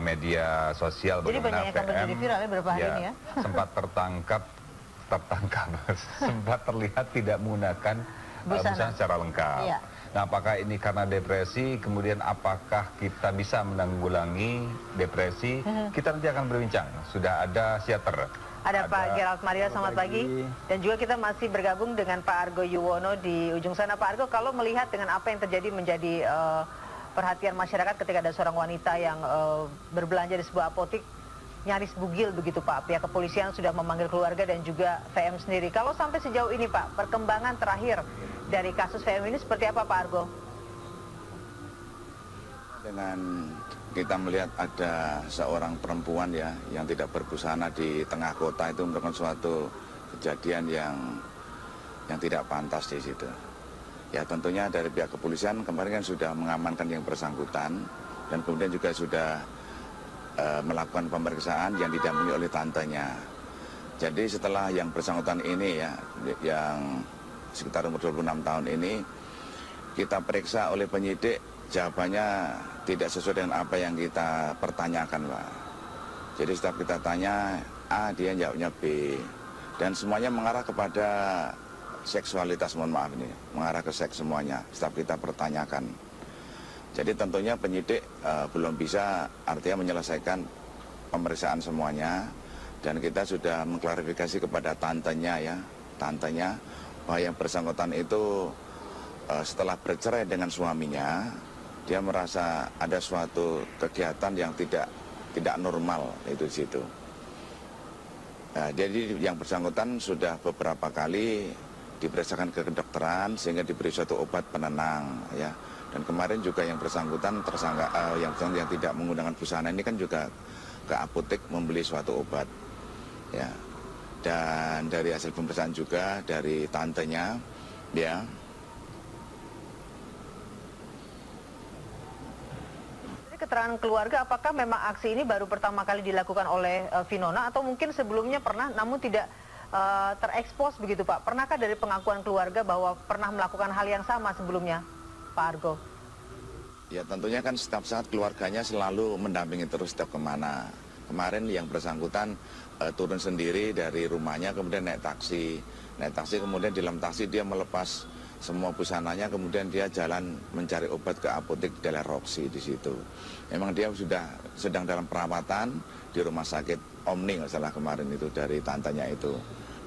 media sosial Jadi banyak bagaimana yang akan menjadi viral ya beberapa hari ini ya. sempat tertangkap sempat terlihat tidak menggunakan busana secara lengkap. Iya. Nah, apakah ini karena depresi, kemudian apakah kita bisa menanggulangi depresi? Kita nanti akan berbincang. Sudah ada psikiater. Ada Pak Gerald Maria, selamat pagi. Dan juga kita masih bergabung dengan Pak Argo Yuwono di ujung sana. Pak Argo, kalau melihat dengan apa yang terjadi menjadi perhatian masyarakat ketika ada seorang wanita yang berbelanja di sebuah apotik, nyaris bugil begitu Pak. Pihak kepolisian sudah memanggil keluarga dan juga VM sendiri. Kalau sampai sejauh ini Pak, perkembangan terakhir dari kasus VM ini seperti apa Pak Argo? Dengan kita melihat ada seorang perempuan ya yang tidak berbusana di tengah kota, itu merupakan suatu kejadian yang tidak pantas di situ. Ya tentunya dari pihak kepolisian kemarin kan sudah mengamankan yang bersangkutan dan kemudian juga sudah melakukan pemeriksaan yang didampingi oleh tantenya. Jadi setelah yang bersangkutan ini ya, yang sekitar umur 26 tahun ini, kita periksa oleh penyidik, jawabannya tidak sesuai dengan apa yang kita pertanyakan, Pak. Jadi setiap kita tanya A, dia jawabnya B. Dan semuanya mengarah kepada seksualitas, mohon maaf ini, mengarah ke seks semuanya, setiap kita pertanyakan. Jadi tentunya penyidik belum bisa artinya menyelesaikan pemeriksaan semuanya, dan kita sudah mengklarifikasi kepada tantenya ya, tantenya bahwa yang bersangkutan itu setelah bercerai dengan suaminya, dia merasa ada suatu kegiatan yang tidak normal itu di situ. Nah, jadi yang bersangkutan sudah beberapa kali diperiksakan ke kedokteran sehingga diberi suatu obat penenang ya. Dan kemarin juga yang bersangkutan tersangka yang tidak menggunakan busana ini kan juga ke apotek membeli suatu obat ya. Dan dari hasil pemeriksaan juga dari tantenya ya, keterangan keluarga, apakah memang aksi ini baru pertama kali dilakukan oleh Vinona atau mungkin sebelumnya pernah namun tidak terekspos begitu Pak? Pernahkah dari pengakuan keluarga bahwa pernah melakukan hal yang sama sebelumnya, Pak Argo? Ya tentunya kan setiap saat keluarganya selalu mendampingi terus setiap kemana. Kemarin yang bersangkutan turun sendiri dari rumahnya, kemudian naik taksi kemudian di dalam taksi dia melepas semua busananya, kemudian dia jalan mencari obat ke apotek Dela Roxy di situ. Memang dia sudah sedang dalam perawatan di rumah sakit Omni nggak salah kemarin itu dari tantanya itu.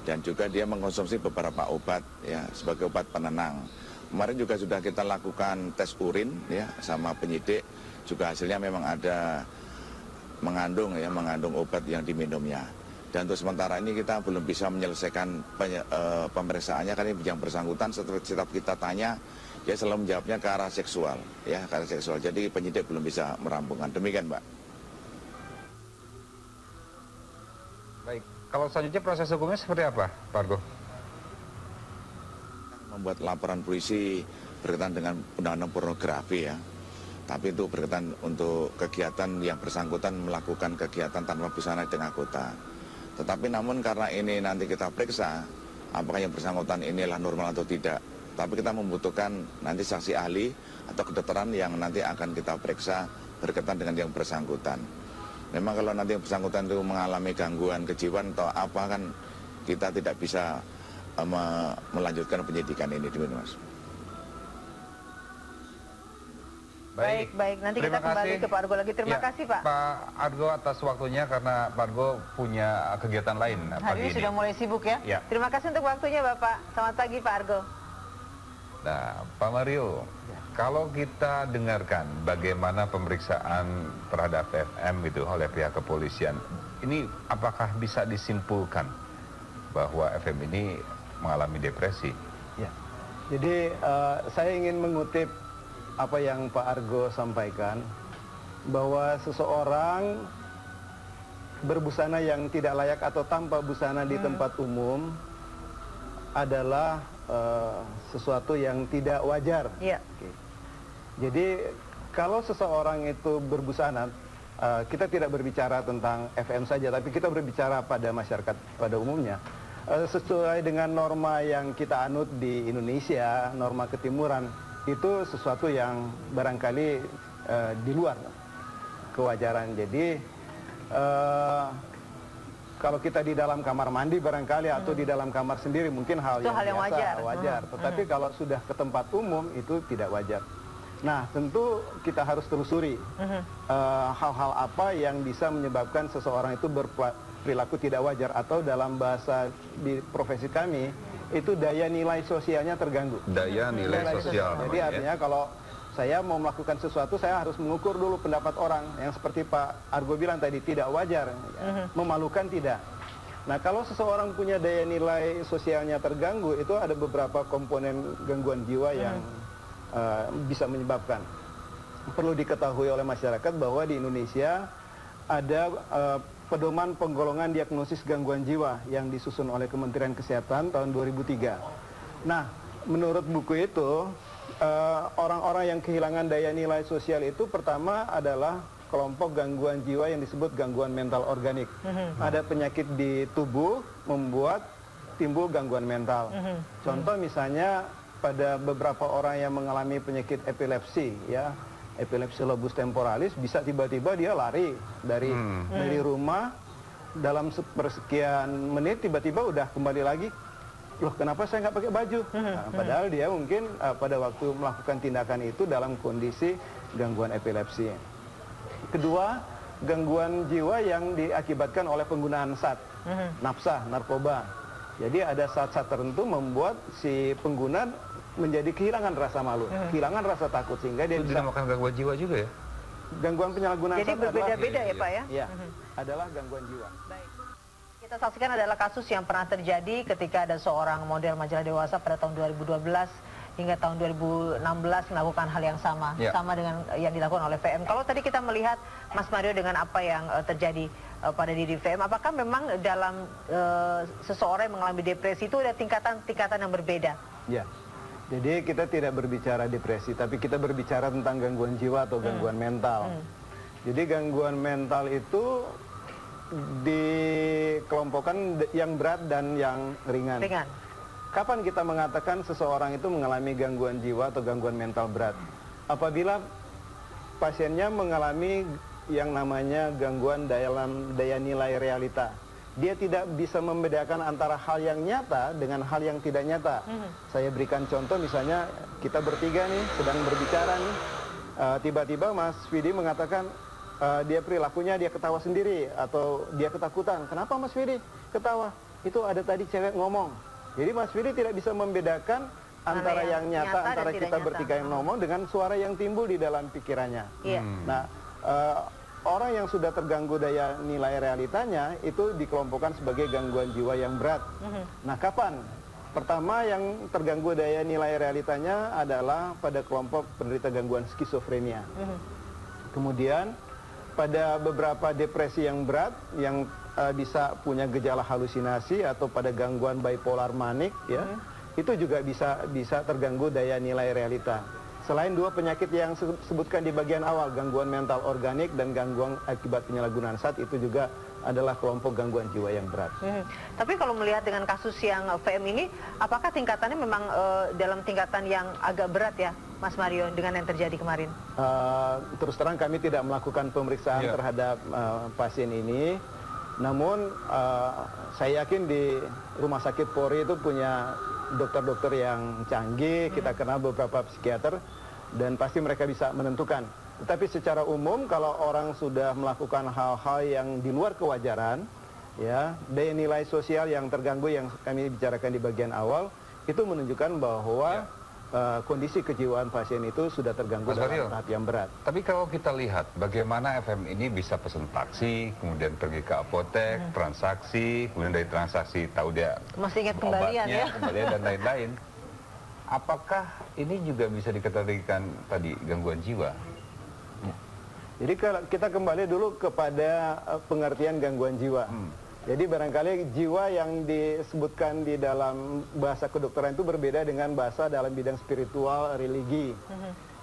Dan juga dia mengkonsumsi beberapa obat ya sebagai obat penenang. Kemarin juga sudah kita lakukan tes urin ya sama penyidik, juga hasilnya memang ada mengandung obat yang diminumnya. Dan untuk sementara ini kita belum bisa menyelesaikan pemeriksaannya karena yang bersangkutan setiap kita tanya dia selalu menjawabnya ke arah seksual ya, ke arah seksual. Jadi penyidik belum bisa merampungkan. Demikian, Mbak. Baik, kalau selanjutnya proses hukumnya seperti apa, Pak Argo? Membuat laporan polisi berkaitan dengan undang-undang pornografi ya. Tapi itu berkaitan untuk kegiatan yang bersangkutan melakukan kegiatan tanpa busana di tengah kota. Tetapi namun karena ini nanti kita periksa apakah yang bersangkutan inilah normal atau tidak. Tapi kita membutuhkan nanti saksi ahli atau kedokteran yang nanti akan kita periksa berkaitan dengan yang bersangkutan. Memang kalau nanti yang bersangkutan itu mengalami gangguan kejiwaan atau apa kan kita tidak bisa melanjutkan penyidikan ini dulu, Mas. Baik. Nanti kita kembali ke Pak Argo lagi. Terima kasih Pak. Pak Argo atas waktunya karena Pak Argo punya kegiatan lain hari ini sudah mulai sibuk ya. Terima kasih untuk waktunya Bapak. Selamat pagi Pak Argo. Nah, Pak Mario, kalau kita dengarkan bagaimana pemeriksaan terhadap FM itu oleh pihak kepolisian, ini apakah bisa disimpulkan bahwa FM ini mengalami depresi? Ya, jadi saya ingin mengutip apa yang Pak Argo sampaikan, bahwa seseorang berbusana yang tidak layak atau tanpa busana di tempat umum adalah sesuatu yang tidak wajar. Iya. Jadi kalau seseorang itu berbusana, kita tidak berbicara tentang FM saja, tapi kita berbicara pada masyarakat pada umumnya. Sesuai dengan norma yang kita anut di Indonesia, norma ketimuran, itu sesuatu yang barangkali di luar. kewajaran. Jadi kalau kita di dalam kamar mandi barangkali atau di dalam kamar sendiri mungkin hal Itu yang hal yang biasa, wajar. Tetapi kalau sudah ke tempat umum itu tidak wajar. Nah, tentu kita harus telusuri hal-hal apa yang bisa menyebabkan seseorang itu berperilaku tidak wajar, atau dalam bahasa di profesi kami itu daya nilai sosialnya terganggu. Daya nilai sosial. Jadi namanya, ya. artinya kalau saya mau melakukan sesuatu, saya harus mengukur dulu pendapat orang yang seperti Pak Argo bilang tadi, tidak wajar, memalukan tidak. Nah, kalau seseorang punya daya nilai sosialnya terganggu, itu ada beberapa komponen gangguan jiwa yang bisa menyebabkan. Perlu diketahui oleh masyarakat bahwa di Indonesia ada pedoman penggolongan diagnosis gangguan jiwa yang disusun oleh Kementerian Kesehatan tahun 2003. Nah, menurut buku itu, orang-orang yang kehilangan daya nilai sosial itu pertama adalah kelompok gangguan jiwa yang disebut gangguan mental organik. Ada penyakit di tubuh membuat timbul gangguan mental. Contoh misalnya pada beberapa orang yang mengalami penyakit epilepsi, ya, epilepsi lobus temporalis, bisa tiba-tiba dia lari dari rumah, dalam sepersekian menit tiba-tiba udah kembali lagi. Loh, kenapa saya nggak pakai baju? Nah, padahal dia mungkin pada waktu melakukan tindakan itu dalam kondisi gangguan epilepsi. Kedua, gangguan jiwa yang diakibatkan oleh penggunaan zat, nafsa, narkoba. Jadi ada zat-zat tertentu membuat si pengguna menjadi kehilangan rasa malu, kehilangan rasa takut, sehingga dia Itu bisa dinamakan gangguan jiwa juga ya? gangguan penyalahgunaan Jadi zat berbeda-beda ya Pak ya? Iya, adalah gangguan jiwa. Baik. Kita saksikan adalah kasus yang pernah terjadi ketika ada seorang model majalah dewasa pada tahun 2012 hingga tahun 2016 melakukan hal yang sama, sama dengan yang dilakukan oleh VM. Kalau tadi kita melihat Mas Mario dengan apa yang terjadi pada diri VM, apakah memang dalam seseorang yang mengalami depresi itu ada tingkatan-tingkatan yang berbeda? Ya, jadi kita tidak berbicara depresi, tapi kita berbicara tentang gangguan jiwa atau gangguan mental. Jadi gangguan mental itu dikelompokkan yang berat dan yang ringan. Kapan kita mengatakan seseorang itu mengalami gangguan jiwa atau gangguan mental berat? Apabila pasiennya mengalami yang namanya gangguan dalam daya nilai realita. Dia tidak bisa membedakan antara hal yang nyata dengan hal yang tidak nyata. Saya berikan contoh, misalnya kita bertiga nih sedang berbicara nih, tiba-tiba Mas Widi mengatakan dia perilakunya dia ketawa sendiri atau dia ketakutan. Kenapa Mas Widi ketawa? Itu ada tadi cewek ngomong. Jadi Mas Widi tidak bisa membedakan antara yang nyata antara kita bertiga yang ngomong dengan suara yang timbul di dalam pikirannya. Nah, orang yang sudah terganggu daya nilai realitanya itu dikelompokkan sebagai gangguan jiwa yang berat. Nah, kapan? Pertama yang terganggu daya nilai realitanya adalah pada kelompok penderita gangguan skizofrenia. Kemudian pada beberapa depresi yang berat yang bisa punya gejala halusinasi atau pada gangguan bipolar manik, ya, itu juga bisa terganggu daya nilai realita. Selain dua penyakit yang disebutkan di bagian awal, gangguan mental organik dan gangguan akibat penyalahgunaan zat, itu juga adalah kelompok gangguan jiwa yang berat. Tapi kalau melihat dengan kasus yang VM ini, apakah tingkatannya memang dalam tingkatan yang agak berat ya, Mas Mario, dengan yang terjadi kemarin? Terus terang kami tidak melakukan pemeriksaan terhadap pasien ini. Namun saya yakin di Rumah Sakit Polri itu punya dokter-dokter yang canggih, kita kenal beberapa psikiater, dan pasti mereka bisa menentukan. Tetapi secara umum kalau orang sudah melakukan hal-hal yang di luar kewajaran, ya, daya nilai sosial yang terganggu yang kami bicarakan di bagian awal, itu menunjukkan bahwa kondisi kejiwaan pasien itu sudah terganggu dalam tahap yang berat. Tapi kalau kita lihat bagaimana FM ini bisa pesen taksi, kemudian pergi ke apotek, transaksi, kemudian dari transaksi tahu dia masih ingat kembalian ya, kembalian dan lain-lain. Apakah ini juga bisa dikategorikan tadi gangguan jiwa? Jadi kalau kita kembali dulu kepada pengertian gangguan jiwa. Jadi barangkali jiwa yang disebutkan di dalam bahasa kedokteran itu berbeda dengan bahasa dalam bidang spiritual, religi.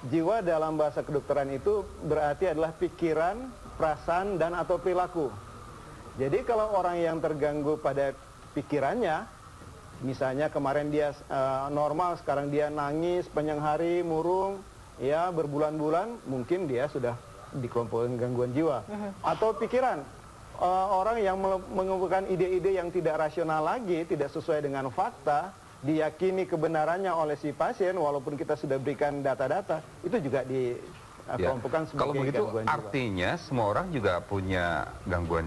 Jiwa dalam bahasa kedokteran itu berarti adalah pikiran, perasaan, dan atau perilaku. Jadi kalau orang yang terganggu pada pikirannya, misalnya kemarin dia normal, sekarang dia nangis panjang hari, murung, ya berbulan-bulan, mungkin dia sudah dikelompokkan gangguan jiwa. Atau pikiran, orang yang mengemukakan ide-ide yang tidak rasional lagi, tidak sesuai dengan fakta, diyakini kebenarannya oleh si pasien, walaupun kita sudah berikan data-data, itu juga dikelompokkan Kalau sebagai begitu gangguan jiwa. artinya semua orang juga punya gangguan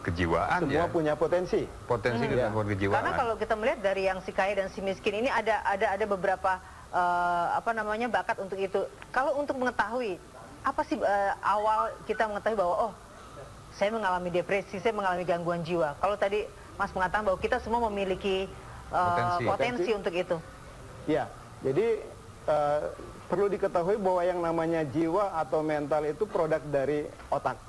kejiwaan. Semua ya? punya potensi. Potensi gangguan kejiwaan. Karena kalau kita melihat dari yang si kaya dan si miskin ini ada beberapa bakat untuk itu. Kalau untuk mengetahui apa sih awal kita mengetahui bahwa saya mengalami depresi, saya mengalami gangguan jiwa. Kalau tadi Mas mengatakan bahwa kita semua memiliki potensi untuk itu. Ya, jadi perlu diketahui bahwa yang namanya jiwa atau mental itu produk dari otak.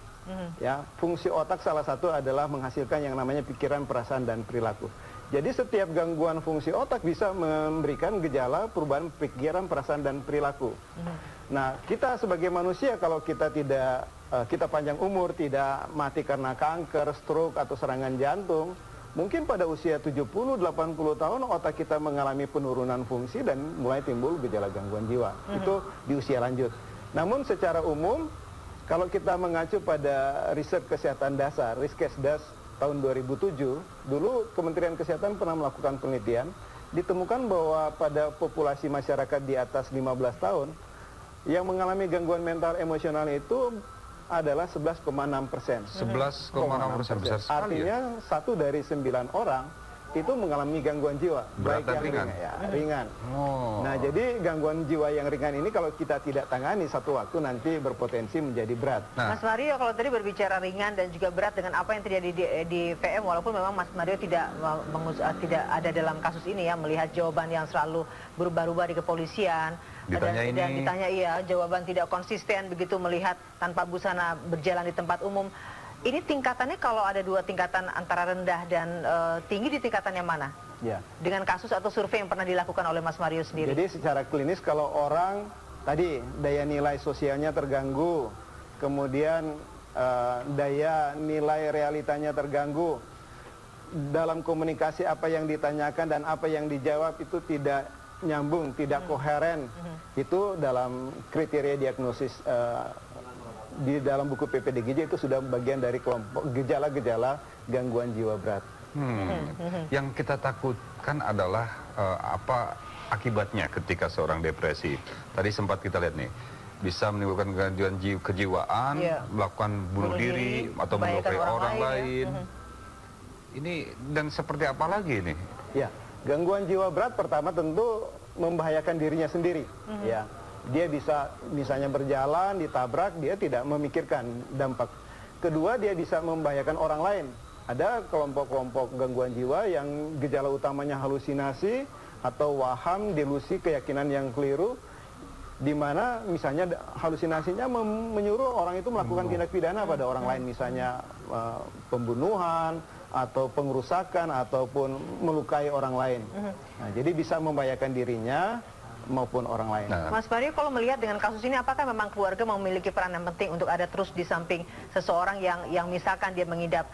Ya, fungsi otak salah satu adalah menghasilkan yang namanya pikiran, perasaan, dan perilaku. Jadi setiap gangguan fungsi otak bisa memberikan gejala perubahan pikiran, perasaan, dan perilaku. Nah, kita sebagai manusia kalau kita kita panjang umur, tidak mati karena kanker, stroke, atau serangan jantung, mungkin pada usia 70-80 tahun otak kita mengalami penurunan fungsi dan mulai timbul gejala gangguan jiwa. Itu di usia lanjut. Namun secara umum, kalau kita mengacu pada riset kesehatan dasar, Riskesdas tahun 2007, dulu Kementerian Kesehatan pernah melakukan penelitian, ditemukan bahwa pada populasi masyarakat di atas 15 tahun, yang mengalami gangguan mental emosional itu adalah 11,6%. 11,6%, besar sekali. Artinya 1 dari 9 orang itu mengalami gangguan jiwa. Berat dan yang ringan? Ya, ringan. Oh. Nah, jadi gangguan jiwa yang ringan ini kalau kita tidak tangani satu waktu nanti berpotensi menjadi berat. Nah, Mas Mario, kalau tadi berbicara ringan dan juga berat dengan apa yang terjadi di PM, walaupun memang Mas Mario tidak ada dalam kasus ini ya, melihat jawaban yang selalu berubah-ubah di kepolisian. Dan ditanya jawaban tidak konsisten begitu melihat tanpa busana berjalan di tempat umum. Ini tingkatannya kalau ada dua tingkatan antara rendah dan tinggi, di tingkatan yang mana? Ya. Dengan kasus atau survei yang pernah dilakukan oleh Mas Mario sendiri. Jadi secara klinis kalau orang tadi daya nilai sosialnya terganggu, kemudian daya nilai realitanya terganggu, dalam komunikasi apa yang ditanyakan dan apa yang dijawab itu tidak nyambung, tidak koheren, itu dalam kriteria diagnosis di dalam buku PPDGJ itu sudah bagian dari kelompok gejala-gejala gangguan jiwa berat. Yang kita takutkan adalah apa akibatnya ketika seorang depresi. Tadi sempat kita lihat nih, bisa menimbulkan gangguan kejiwaan, melakukan bunuh diri atau melukai orang lain. Ini dan seperti apa lagi ini? Ya, gangguan jiwa berat pertama tentu membahayakan dirinya sendiri. Ya. Dia bisa misalnya berjalan, ditabrak, dia tidak memikirkan dampak. Kedua, dia bisa membahayakan orang lain. Ada kelompok-kelompok gangguan jiwa yang gejala utamanya halusinasi atau waham, delusi, keyakinan yang keliru, di mana misalnya halusinasinya menyuruh orang itu melakukan tindak pidana pada orang lain, misalnya pembunuhan atau pengerusakan ataupun melukai orang lain. Nah, jadi bisa membahayakan dirinya maupun orang lain. Mas Mario, kalau melihat dengan kasus ini, apakah memang keluarga memiliki peran yang penting untuk ada terus di samping seseorang yang misalkan dia mengidap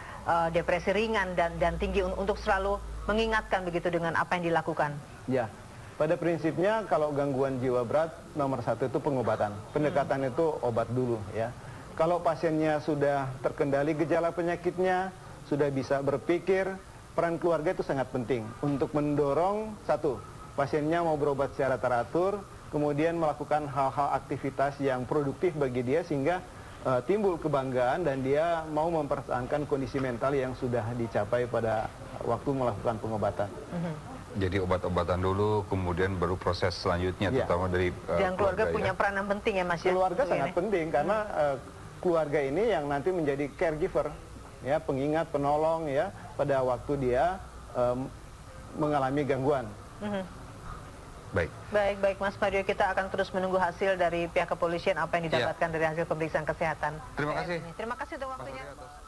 depresi ringan dan tinggi, untuk selalu mengingatkan begitu dengan apa yang dilakukan? Ya, pada prinsipnya kalau gangguan jiwa berat nomor satu itu pengobatan. Pendekatan itu obat dulu ya. Kalau pasiennya sudah terkendali gejala penyakitnya, sudah bisa berpikir, peran keluarga itu sangat penting untuk mendorong satu, pasiennya mau berobat secara teratur, kemudian melakukan hal-hal aktivitas yang produktif bagi dia sehingga timbul kebanggaan dan dia mau mempertahankan kondisi mental yang sudah dicapai pada waktu melakukan pengobatan. Jadi obat-obatan dulu, kemudian baru proses selanjutnya, terutama dari dan keluarga punya peran yang penting ya Mas ya? Keluarga sangat penting karena keluarga ini yang nanti menjadi caregiver, ya, pengingat, penolong ya pada waktu dia mengalami gangguan. Baik Mas Mario, kita akan terus menunggu hasil dari pihak kepolisian apa yang didapatkan dari hasil pemeriksaan kesehatan. Terima kasih. Terima kasih untuk waktunya.